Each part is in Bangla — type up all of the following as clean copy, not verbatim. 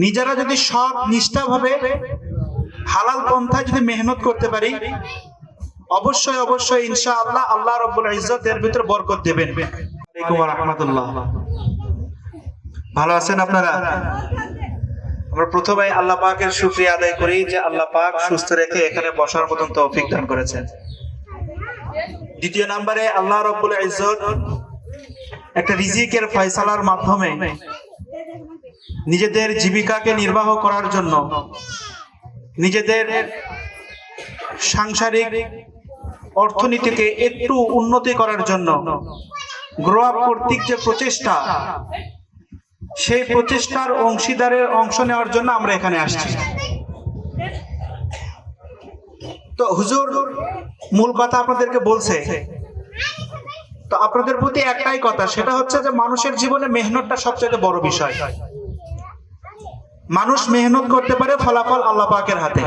নিজেরা যদি সৎ নিষ্ঠাভাবে হালাল পন্থায় যদি মেহনত করতে পারি, অবশ্যই অবশ্যই ইনশাআল্লাহ আল্লাহ রাব্বুল ইজ্জত এর ভিতরে বরকত দেবেন। আসসালামু আলাইকুম ওয়া রাহমাতুল্লাহ। ভালো আছেন আপনারা? আমরা প্রথমে আল্লাহ পাকের শুকরিয়া আদায় করি যে আল্লাহ পাক সুস্থ রেখে এখানে বসার মতন তৌফিক দান করেছেন। দ্বিতীয় নম্বরে আল্লাহ রাব্বুল ইজ্জত একটা রিজিকের ফয়সালার মাধ্যমে নিজেদের জীবিকাকে নির্বাহ করার জন্য, নিজেদের সাংসারিক অর্থনীতিকে একটু উন্নতি করার জন্য গ্রো আপ কর্তৃক যে প্রচেষ্টা, সেই প্রচেষ্টার অংশীদারের অংশ নেওয়ার জন্য আমরা এখানে আসছি। তো হুজুর মূল কথা আপনাদেরকে বলছে, তো আপনাদের প্রতি একটাই কথা, সেটা হচ্ছে যে মানুষের জীবনে মেহনতটা সবচেয়ে বড় বিষয়। মানুষ মেহনত করতে পারে, ফলাফল আল্লাহ পাকের হাতে।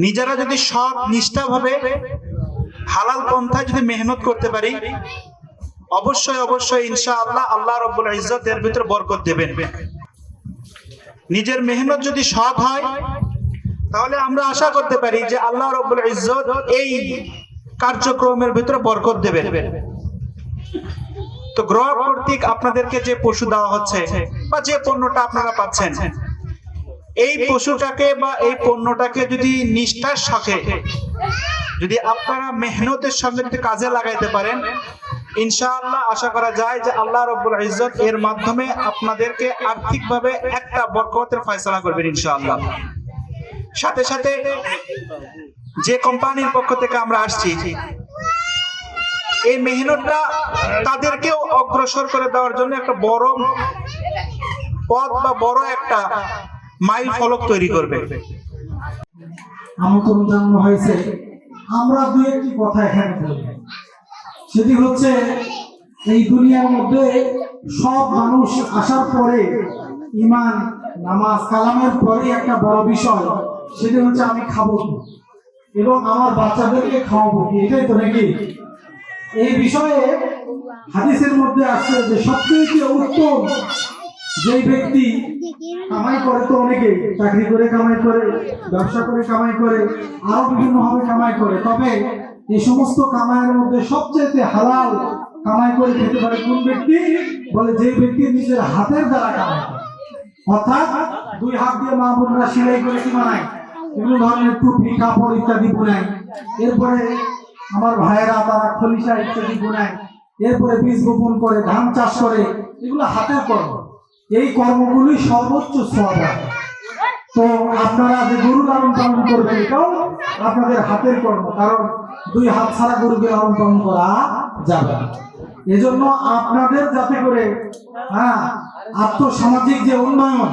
নিজেরা যদি সৎ নিষ্ঠাভাবে হালাল পন্থায় যদি মেহনত করতে পারি, অবশ্যই অবশ্যই ইনশাআল্লাহ আল্লাহ রাব্বুল ইজ্জত এর ভিতরে বরকত দেবেন। নিজের মেহনত যদি সৎ হয়, তাহলে আমরা আশা করতে পারি যে আল্লাহ রাব্বুল ইজ্জত এই কার্যক্রমের ভিতরে বরকত দেবেন। তো গ্রহ কর্তৃক আপনাদেরকে যে পশু দেওয়া হচ্ছে বা যে পণ্যটা আপনারা পাচ্ছেন, এই পশুটাকে বা এই পণ্যটাকে যদি নিষ্ঠার সাথে যদি আপনারা মেহনতের সঙ্গে যদি কাজে লাগাইতে পারেন, ইনশাআল্লাহ আশা করা যায় যে আল্লাহ রাব্বুল ইজ্জত এর মাধ্যমে আপনাদেরকে আর্থিকভাবে একটা বরকতের ফয়সালা করবেন ইনশাআল্লাহ। সাথে সাথে যে কোম্পানির পক্ষ থেকে আমরা আসছি, এই মেহনতটা তাদেরকেও অগ্রসর করে দেওয়ার জন্য একটা বড় পথ বা বড় একটা মাইল ফলক তৈরি করবে। আমন্ত্রণ জানানো হয়েছে। আমরা দুই একটি কথা এখানে বলব, সেটি হচ্ছে এই দুনিয়ার মধ্যে সব মানুষ আসার পরে ঈমান, নামাজ, কালামের পরে একটা বড় বিষয়, সেটি হচ্ছে আমি খাবো এবং আমার বাচ্চাদেরকে খাওয়াবো, এটাই তো নাকি? এই বিষয়ে হাদিসের মধ্যে আছে যে সবচেয়ে উত্তম যে ব্যক্তি কামাই করে, তো অনেকে চাকরি করে কামাই করে, ব্যবসা করে কামাই করে, আরো বিভিন্ন ভাবে কামাই করে, তবে এই সমস্ত কামাইয়ের মধ্যে সবচেয়ে হালাল কামাই করে খেতে পারে কোন ব্যক্তি? বলে যে ব্যক্তি নিজের হাতের দ্বারা কামাই করে, অর্থাৎ দুই হাত দিয়ে মা বোনরা সেলাই করে কি বানায়, বিভিন্ন ধরনের টুপি, কাপড় ইত্যাদি বোনায়, এরপরে আমার ভাইয়েরা তারা খলিশা ইত্যাদি বোনায়, এরপরে বীজ বপন করে, ধান চাষ করে, এগুলো হাতের কর্ম। এই কর্মগুলি সর্বোচ্চ সওয়াব। তো আপনারা যে গরু লালন পালন করবেন, এটাও আপনাদের হাতের কর্ম, কারণ দুই হাত ছাড়া গরুকে লালন পালন করা যাবে না। এজন্য আপনাদের যাতে করে আর্থসামাজিক যে উন্নয়ন,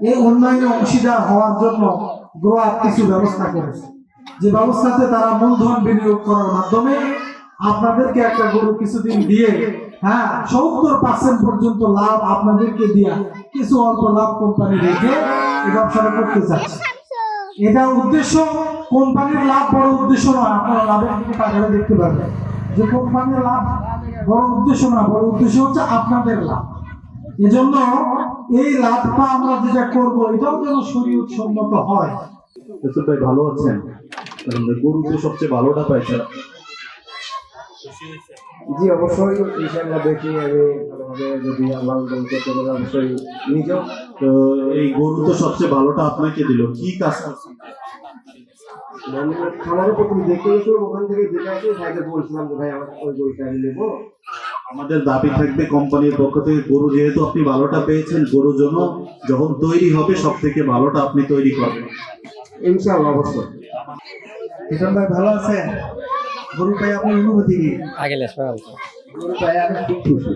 এই উন্নয়নে অংশীদার হওয়ার জন্য গ্রো আপ কিছু ব্যবস্থা করেছে, যে ব্যবস্থাতে তারা মূলধন বিনিয়োগ করার মাধ্যমে আপনাদেরকে একটা গরু কিছুদিন দিয়ে 70% পর্যন্ত লাভ আপনাদেরকে দিয়া কিছু অল্প লাভ কোম্পানি রেখে এই ব্যবসাটা করতে চাচ্ছে। এটা উদ্দেশ্য, কোম্পানির লাভ বড় উদ্দেশ্য নয়। আপনারা লাভের দিকে তাকালে দেখতে পাবেন যে কোম্পানির লাভ বড় উদ্দেশ্য না, বড় উদ্দেশ্য হচ্ছে আপনাদের লাভ। এজন্য এই লাভটা আমরা যেটা করবো, এটাও যেন শরীয়ত সম্মত হয়। ভাই ভালো আছেন? গরুতে সবচেয়ে ভালোটা পাইছেন? জি অবশ্যই, ইনশাআল্লাহ দেখি আমি ভালোভাবে যদি আল্লাহ করতে পারি অবশ্যই নিজেও। তো এই গরু তো সবচেয়ে ভালোটা আপনাকে দিল, কি কাজ করছেন? খামারের প্রথম দেখতে গেছিলাম, ওখান থেকে দেখে আসি, ভাইকে বলছিলাম যে ভাই আমার ওই গরুটা আমি নেবো। আমাদের দাবি থাকবে কোম্পানির পক্ষ থেকে, গরু যেহেতু আপনি ভালোটা পেয়েছেন, গরুর জন্য যখন তৈরি হবে সব থেকে ভালোটা আপনি তৈরি করবেন ইনশাআল্লাহ অবশ্যই। হিসাম ভাই ভালো আছেন? গরু পাই আপনার অনুভূতি কি? গরু পাই আমি খুব খুশি।